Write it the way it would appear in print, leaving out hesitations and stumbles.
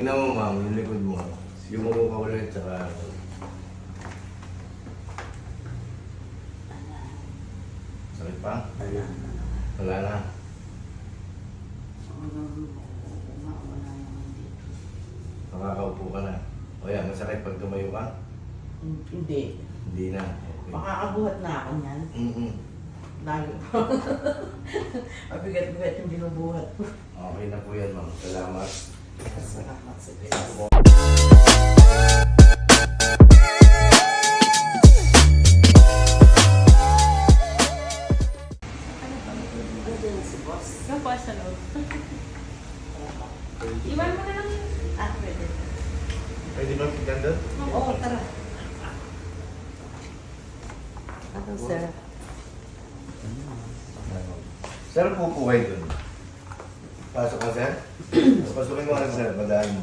Tingnan mo ma'am, yung likod mo. Yumuko ka ulit, tsaka... Sakit pa? Wala. Wala na. Wala naman dito. Makakaupo ka na. O yan, masakit pag tumayo ka? Hindi. Hindi na. Okay. Makakabuhat na ako niyan. Lalo pa. Mabigat-bigat yung binubuhat ko. Okay na po yan ma'am. Salamat. Salamat sa Thank Diyos. you po. Andiyan na si boss. Yung po sa loob. Iwan mo na lang yun. Ah, pwede. Pwede ba pigyan doon? Oo, tara. Ano, sir? Sir, pupo kayo doon. Pasok ka, sir? Pasukin mo ka, sir. Madaan mo.